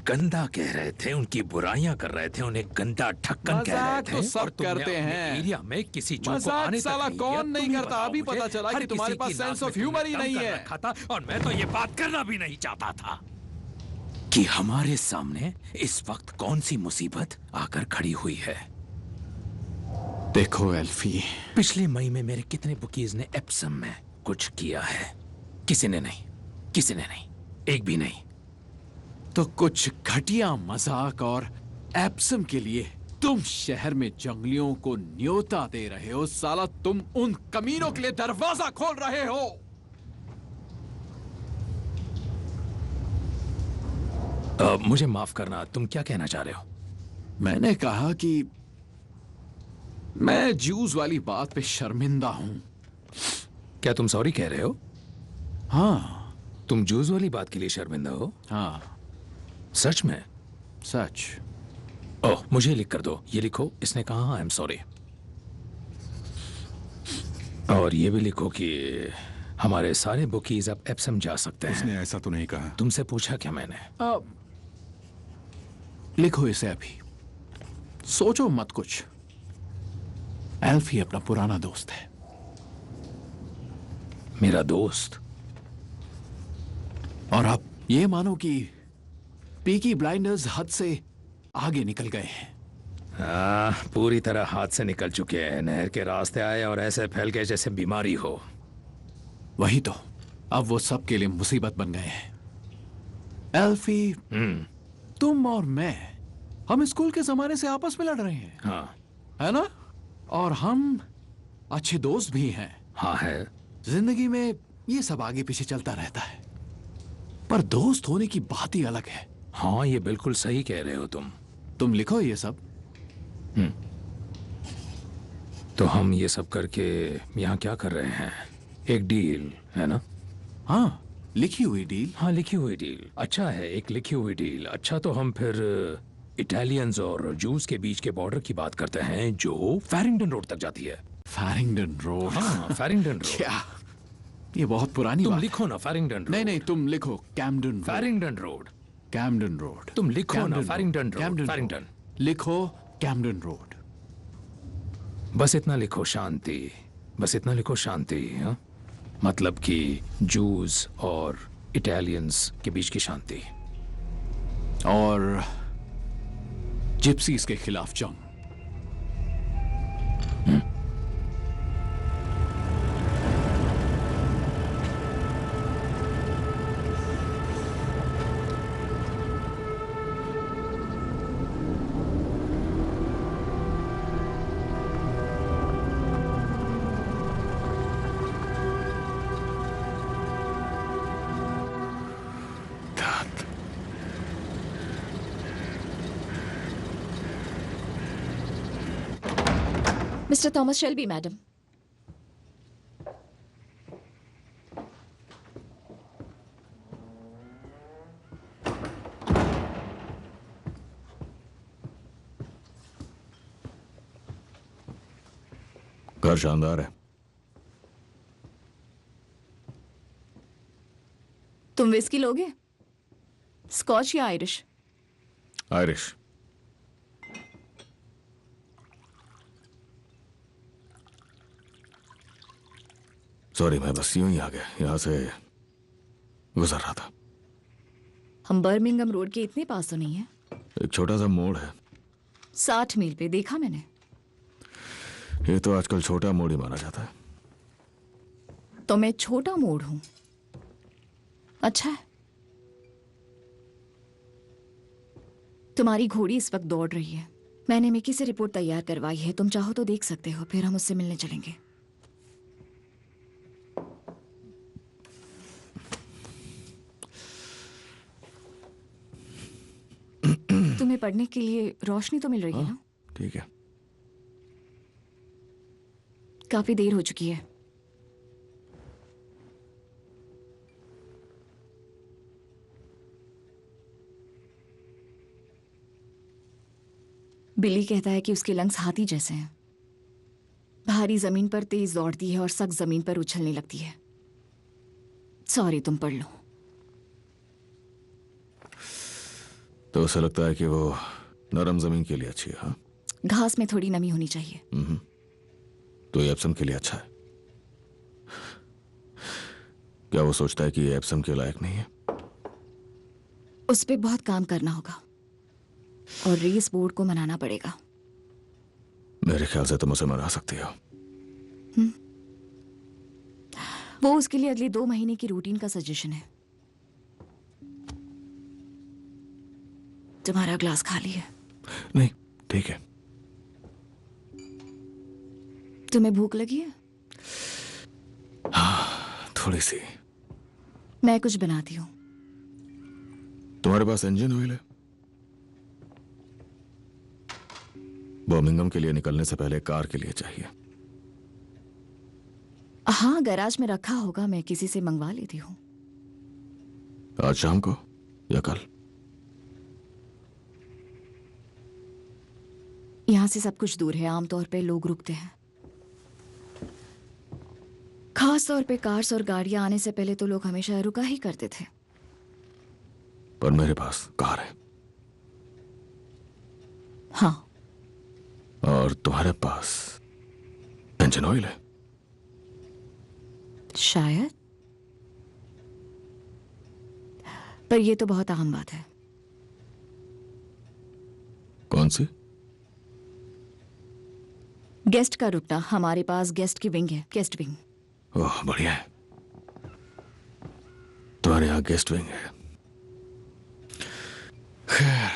गंदा कह रहे थे, उनकी बुराइयां कर रहे थे, उन्हें गंदा ढक्कन कह रहे थे। तो सब और तुमने करते अपने हैं। एरिया में किसी जू को मजाक आने साला तक नहीं कौन दिया। नहीं तुम ही करता? बताओ अभी मुझे, पता चला हर कि तुम्हारे किसी पास की नाक सेंस में ऑफ ह्यूमर ही तुमने नहीं दम कर है। रखा था, और मैं तो ये बात करना भी नहीं चाहता था कि हमारे सामने इस वक्त कौन सी मुसीबत आकर खड़ी हुई है। देखो एल्फी, पिछले मई में मेरे कितने बुकीज ने एप्सम में कुछ किया है? किसी ने नहीं, किसी ने नहीं, एक भी नहीं। तो कुछ घटिया मजाक और एप्सम के लिए तुम शहर में जंगलियों को न्योता दे रहे हो। साला तुम उन कमीनों के लिए दरवाजा खोल रहे हो। मुझे माफ करना, तुम क्या कहना चाह रहे हो? मैंने कहा कि मैं जूस वाली बात पे शर्मिंदा हूं। क्या तुम सॉरी कह रहे हो? हाँ। तुम जूस वाली बात के लिए शर्मिंदा हो? हाँ। सच में? सच। ओह, मुझे लिख कर दो। ये लिखो, इसने कहा आई एम सॉरी। और ये भी लिखो कि हमारे सारे बुकीज अब एप्सम जा सकते हैं। उसने ऐसा तो नहीं कहा। तुमसे पूछा क्या मैंने? लिखो इसे अभी, सोचो मत कुछ। एल्फी अपना पुराना दोस्त है। मेरा दोस्त? और आप ये मानो कि पीकी ब्लाइंडर्स हद से आगे निकल गए हैं। पूरी तरह हाथ से निकल चुके हैं। नहर के रास्ते आए और ऐसे फैल गए जैसे बीमारी हो। वही तो, अब वो सब के लिए मुसीबत बन गए हैं। एल्फी, तुम और मैं, हम स्कूल के जमाने से आपस में लड़ रहे हैं। हाँ, है ना? और हम अच्छे दोस्त भी हैं। हाँ है। जिंदगी में ये सब आगे पीछे चलता रहता है, पर दोस्त होने की बात ही अलग है। हाँ, ये बिल्कुल सही कह रहे हो तुम लिखो ये सब। तो हम ये सब करके यहाँ क्या कर रहे हैं? एक डील है ना? हाँ, लिखी हुई डील? हाँ, लिखी हुई डील। अच्छा है, एक लिखी हुई डील। अच्छा, तो हम फिर इटालियंस और जूस के बीच के बॉर्डर की बात करते हैं, जो फैरिंगटन रोड तक जाती है। फैरिंगटन रोड? हाँ, फैरिंगटन रोड। क्या? ये बहुत पुरानी तुम बात लिखो ना फैरिंगटन रोड। नहीं, तुम लिखो कैम्पडन। फैरिंगटन रोड। कैम्पडन रोड। तुम लिखो ना फैरिंगटन रोड। फैरिंगटन। लिखो कैम्पडन रोड। बस इतना लिखो, शांति। बस इतना लिखो, शांति। हाँ, मतलब कि जूस और इटालियंस के बीच की शांति और जिप्सीज के खिलाफ जंग। Mister Thomas Shelby, madam. घर शानदार है। तुम विस्की लोगे? स्कॉच या आयरिश? आयरिश। सॉरी, मैं बस यूं ही आ गया, यहां से गुजर रहा था। हम बर्मिंघम रोड के इतने पास तो नहीं है। एक छोटा सा मोड़ है। 60 मील पे, देखा मैंने। ये तो आजकल छोटा मोड़ ही माना जाता है। तो मैं छोटा मोड़ हूं। अच्छा है। तुम्हारी घोड़ी इस वक्त दौड़ रही है। मैंने मिकी से रिपोर्ट तैयार करवाई है, तुम चाहो तो देख सकते हो, फिर हम उससे मिलने चलेंगे। तुम्हें पढ़ने के लिए रोशनी तो मिल रही है ना? ठीक है। काफी देर हो चुकी है। बिली कहता है कि उसके लंग्स हाथी जैसे हैं। भारी जमीन पर तेज दौड़ती है और सख्त जमीन पर उछलने लगती है। सॉरी, तुम पढ़ लो। तो उसे लगता है कि वो नरम जमीन के लिए अच्छी है। हाँ? घास में थोड़ी नमी होनी चाहिए। तो ये एप्सम के लिए अच्छा है। क्या वो सोचता है कि ये एप्सम के लायक नहीं है? उस पे बहुत काम करना होगा और रेस बोर्ड को मनाना पड़ेगा। मेरे ख्याल से तुम उसे मना सकती हो। वो उसके लिए अगले 2 महीने की रूटीन का सजेशन है। तुम्हारा ग्लास खाली है? नहीं, ठीक है। तुम्हें भूख लगी है? हाँ, थोड़ी सी। मैं कुछ बनाती हूँ। तुम्हारे पास इंजन ऑयल है? बर्मिंघम के लिए निकलने से पहले कार के लिए चाहिए। हाँ, गैराज में रखा होगा, मैं किसी से मंगवा लेती हूँ। आज शाम को या कल? यहाँ से सब कुछ दूर है, आमतौर पे लोग रुकते हैं। खास तौर पे कार्स और गाड़ियां आने से पहले तो लोग हमेशा रुका ही करते थे। पर मेरे पास कार है। हाँ। और तुम्हारे पास इंजन ऑयल है? शायद, पर यह तो बहुत आम बात है। कौन सी? गेस्ट का रुकना। हमारे पास गेस्ट की विंग है, गेस्ट विंग। ओह, बढ़िया है। तुम्हारे यहाँ गेस्ट विंग है। खैर,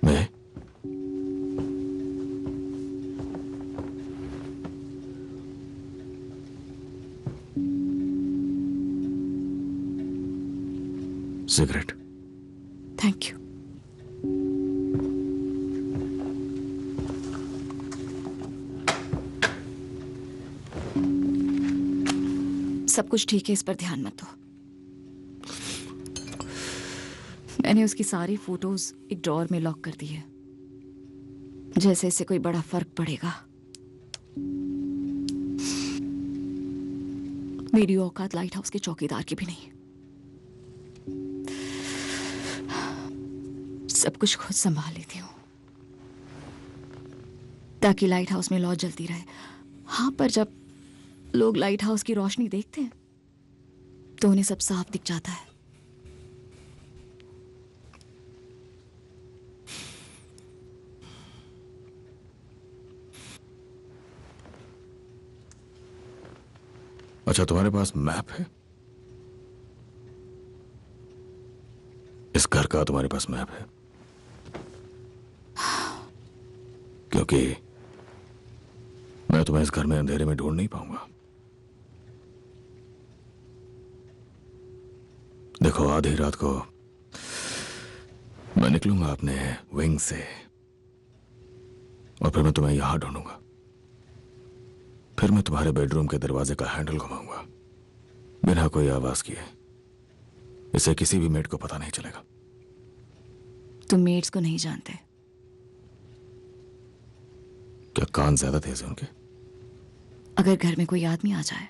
मैं सिगरेट। Thank you. सब कुछ ठीक है, इस पर ध्यान मत दो। मैंने उसकी सारी फोटोज एक ड्रॉअर में लॉक कर दी है, जैसे इससे कोई बड़ा फर्क पड़ेगा। मेरी औकात लाइट हाउस के चौकीदार की भी नहीं। सब कुछ खुद संभाल लेती हूँ ताकि लाइट हाउस में लौ जलती रहे। हाँ, पर जब लोग लाइट हाउस की रोशनी देखते हैं तो उन्हें सब साफ दिख जाता है। अच्छा, तुम्हारे पास मैप है? इस घर का तुम्हारे पास मैप है? क्योंकि मैं तुम्हें इस घर में अंधेरे में ढूंढ नहीं पाऊंगा। देखो, आधी रात को मैं निकलूंगा अपने विंग से और फिर मैं तुम्हें यहां ढूंढूंगा। फिर मैं तुम्हारे बेडरूम के दरवाजे का हैंडल घुमाऊंगा बिना कोई आवाज किए। इसे किसी भी मेड को पता नहीं चलेगा। तुम मेड्स को नहीं जानते। क्या कान ज्यादा तेज है उनके? अगर घर में कोई आदमी आ जाए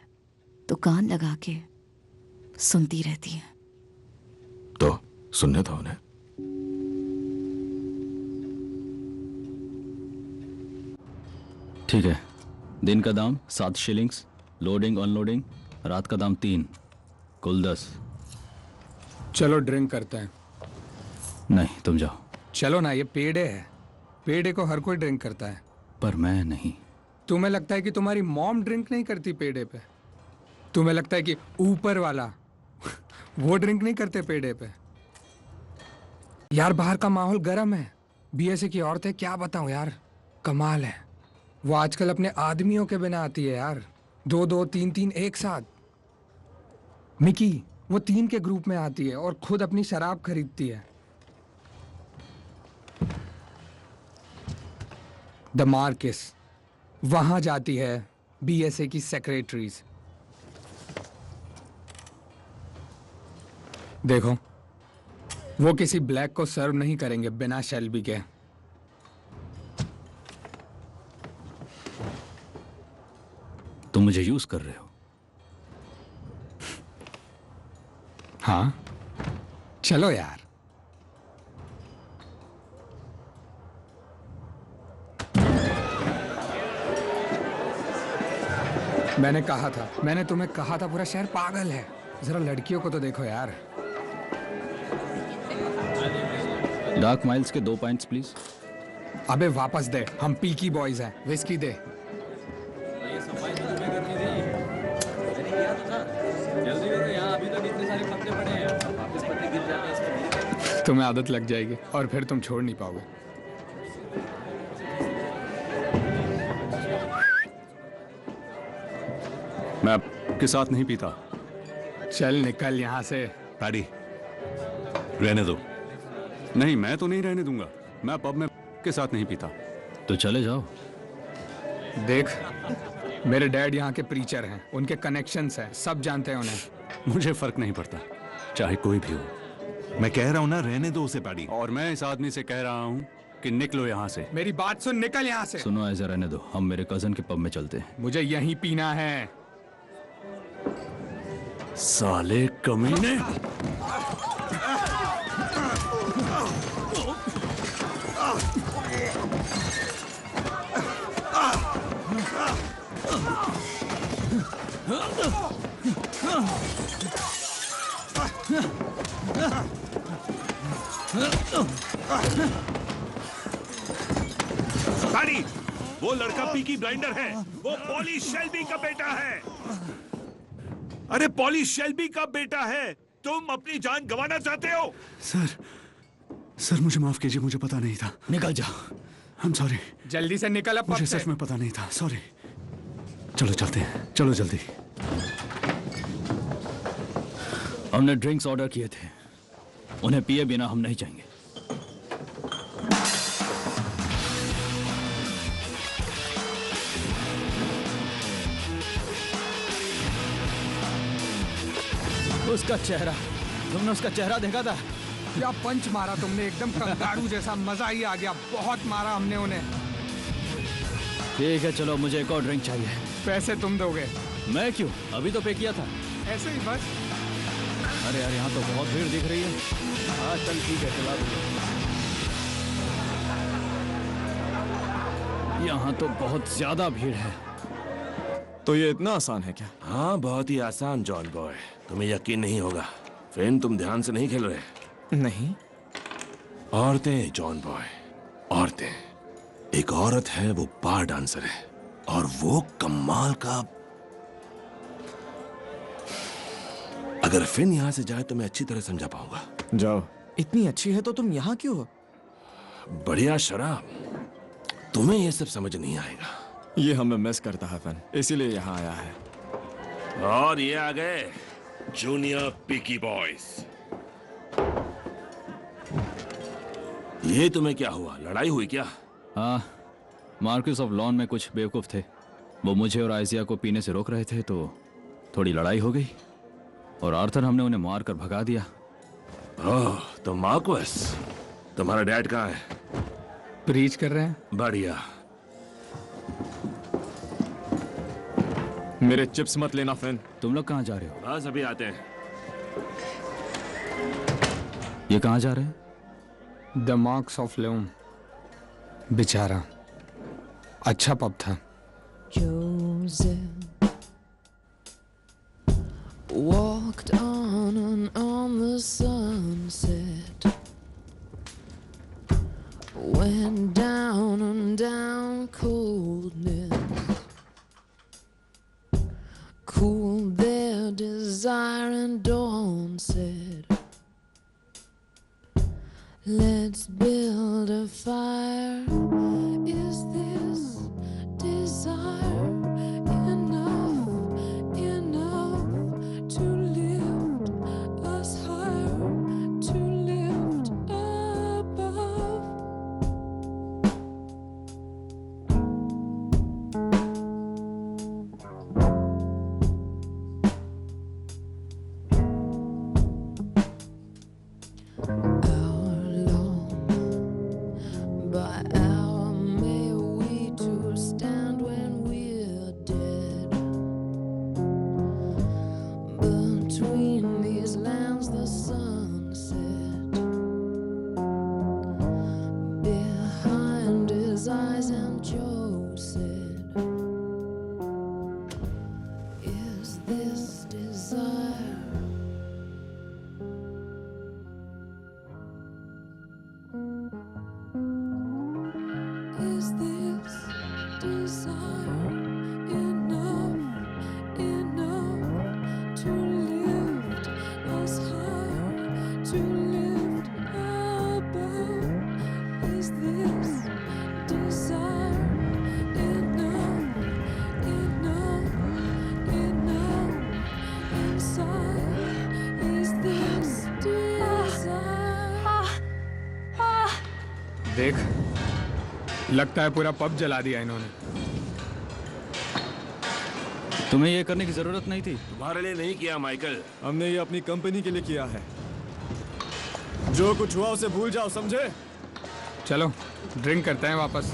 तो कान लगा के सुनती रहती है। तो सुनने दो उन्हें। ठीक है, दिन का दाम 7 शिलिंग्स, लोडिंग अनलोडिंग रात का दाम 3, कुल 10। चलो ड्रिंक करते हैं। नहीं, तुम जाओ। चलो ना, ये पेड़े है। पेड़े को हर कोई ड्रिंक करता है। पर मैं नहीं। तुम्हें लगता है कि तुम्हारी मॉम ड्रिंक नहीं करती पेड़े पे? तुम्हें लगता है कि ऊपर वाला वो ड्रिंक नहीं करते पेड़े पे? यार, बाहर का माहौल गर्म है। बीएसए की औरतें क्या बताऊं यार, कमाल है। वो आजकल अपने आदमियों के बिना आती है यार, 2-2, 3-3 एक साथ। मिकी वो 3 के ग्रुप में आती है और खुद अपनी शराब खरीदती है। द मार्किस वहां जाती है बीएसए की सेक्रेटरीज। देखो, वो किसी ब्लैक को सर्व नहीं करेंगे बिना शेल्बी के। तुम मुझे यूज कर रहे हो? हाँ, चलो यार। मैंने तुम्हें कहा था पूरा शहर पागल है। जरा लड़कियों को तो देखो यार। डार्क माइल्स के 2 पॉइंट्स प्लीज। अबे वापस दे, हम पीकी बॉयज हैं। विस्की दे। तुम्हें आदत लग जाएगी और फिर तुम छोड़ नहीं पाओगे। मैं आपके साथ नहीं पीता। चल निकल यहाँ से। पैडी, रहने दो। नहीं, मैं तो नहीं रहने दूंगा। मैं पब में के साथ नहीं पीता। तो चले जाओ। देख, मेरे डैड यहाँ के प्रीचर हैं, उनके कनेक्शंस हैं, सब जानते हैं उन्हें। मुझे फर्क नहीं पड़ता, चाहे कोई भी हो। मैं कह रहा हूं ना, रहने दो उसे पैडी। और मैं इस आदमी से कह रहा हूं कि निकलो यहाँ से। मेरी बात सुन, निकल यहाँ से। सुनो, ऐसा रहने दो। हम मेरे कजन के पब में चलते हैं। मुझे यहीं पीना है। साले कमीने। पैडी, वो लड़का पीकी ब्लाइंडर है। वो पॉली शेल्बी का बेटा है। अरे, पॉली शेल्बी का बेटा है। तुम अपनी जान गंवाना चाहते हो? सर मुझे माफ कीजिए, मुझे पता नहीं था। निकल जा। I'm sorry। जल्दी से निकल अब। मुझे सच में पता नहीं था, सॉरी। चलो चलते हैं, चलो जल्दी। हमने ड्रिंक्स ऑर्डर किए थे, उन्हें पिए बिना हम नहीं जाएंगे। उसका चेहरा, तुमने उसका चेहरा देखा था? क्या पंच मारा तुमने, एकदम कंगारू जैसा, मजा ही आ गया, बहुत मारा हमने उन्हें। ठीक है चलो, मुझे एक और ड्रिंक चाहिए। पैसे तुम दोगे? मैं क्यों, अभी तो पे किया था। ऐसे ही बस। अरे यार यहाँ तो बहुत भीड़ दिख रही है। हाँ चल ठीक है, चला दूंगा। यहाँ तो बहुत ज्यादा भीड़ है। तो ये इतना आसान है क्या? हाँ बहुत ही आसान जॉन बॉय, तुम्हें यकीन नहीं होगा। फिन तुम ध्यान से नहीं खेल रहे। नहीं। औरतें जॉन बॉय, औरतें। एक औरत है, वो बार डांसर है और वो कमाल का। अगर फिन यहाँ से जाए तो मैं अच्छी तरह समझा पाऊंगा। जाओ। इतनी अच्छी है तो तुम यहाँ क्यों हो? बढ़िया शराब, तुम्हें ये सब समझ नहीं आएगा। ये हमें मिस करता है फिन, इसीलिए यहाँ आया है। और ये आ गए जूनियर पिकी बॉयज। ये तुम्हें क्या हुआ, लड़ाई हुई क्या? हाँ, मार्क्यूस ऑफ लॉन में कुछ बेवकूफ थे। वो मुझे और आइजिया को पीने से रोक रहे थे, तो थोड़ी लड़ाई हो गई और आर्थर हमने उन्हें मार कर भगा दिया। ओह, तो मार्क्वस, तुम्हारा डैड कहाँ है? प्रीच कर रहे हैं। बढ़िया। मेरे चिप्स मत लेना फिन। तुम लोग कहाँ जा रहे हो? बस अभी आते हैं। ये कहाँ जा रहे हैं? The marks of loom. बेचारा, अच्छा पब था। Joseph walked on and on the sunset, went down and down coldness, cooled their desire, and dawn said, let's build a fire. Is this desire enough, enough to lift us higher, to lift above? By hour may we two stand when we're dead. Between these lands the sun set. Behind his eyes, and Joe said, is this desire? Is this desire enough, enough to lift us higher, to lift above? Is this desire enough, enough, enough inside? Is this desire? देख, लगता है पूरा pub जला दिया इन्होंने। तुम्हें ये करने की जरूरत नहीं थी। तुम्हारे लिए नहीं किया माइकल, हमने ये अपनी कंपनी के लिए किया है। जो कुछ हुआ उसे भूल जाओ, समझे? चलो ड्रिंक करते हैं वापस।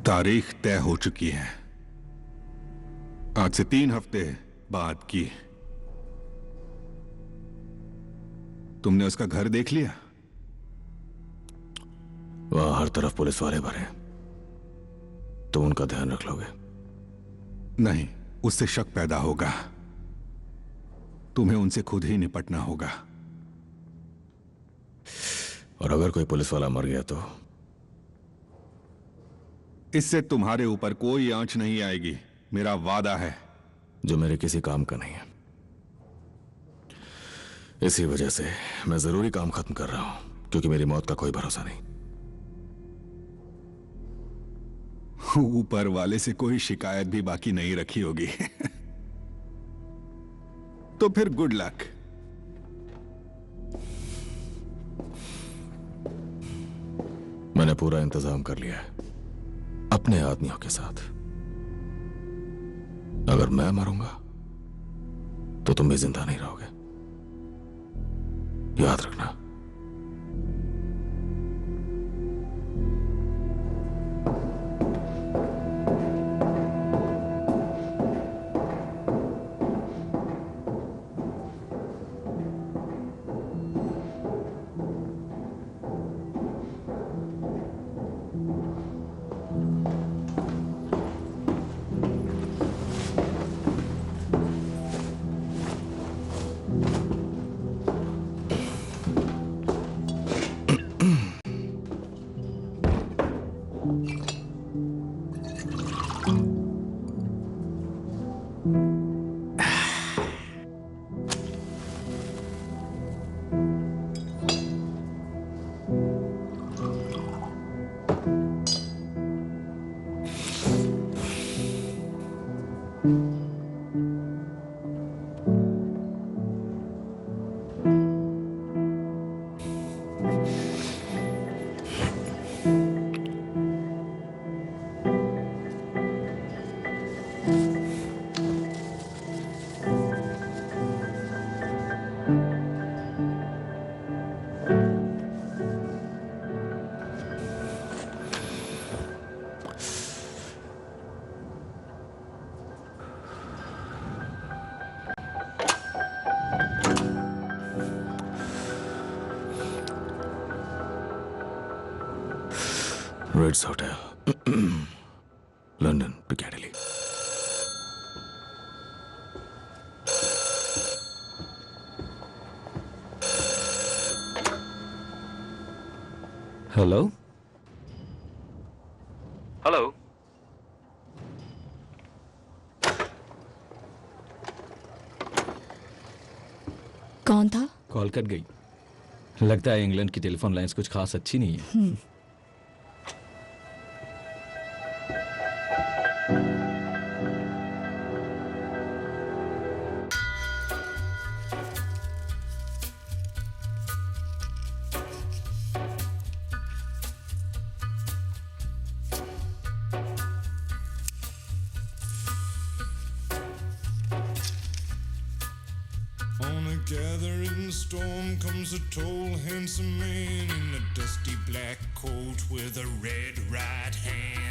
तारीख तय हो चुकी है। आज से 3 हफ्ते बाद की। तुमने उसका घर देख लिया? वहां हर तरफ पुलिस वाले भरे, तो उनका ध्यान रख लोगे? नहीं, उससे शक पैदा होगा। तुम्हें उनसे खुद ही निपटना होगा। और अगर कोई पुलिस वाला मर गया तो? इससे तुम्हारे ऊपर कोई आंच नहीं आएगी, मेरा वादा है। जो मेरे किसी काम का नहीं है। इसी वजह से मैं जरूरी काम खत्म कर रहा हूं, क्योंकि मेरी मौत का कोई भरोसा नहीं। ऊपर वाले से कोई शिकायत भी बाकी नहीं रखी होगी। तो फिर गुड लक। मैंने पूरा इंतजाम कर लिया है अपने आदमियों के साथ। अगर मैं मरूंगा तो तुम भी जिंदा नहीं रहोगे, याद रखना। Ritz Hotel, London, Piccadilly. Hello hello. कौन था? कॉल कट गई। लगता है इंग्लैंड की टेलीफोन लाइंस कुछ खास अच्छी नहीं है। On a gathering storm comes a tall, handsome man in a dusty black coat with a red right hand.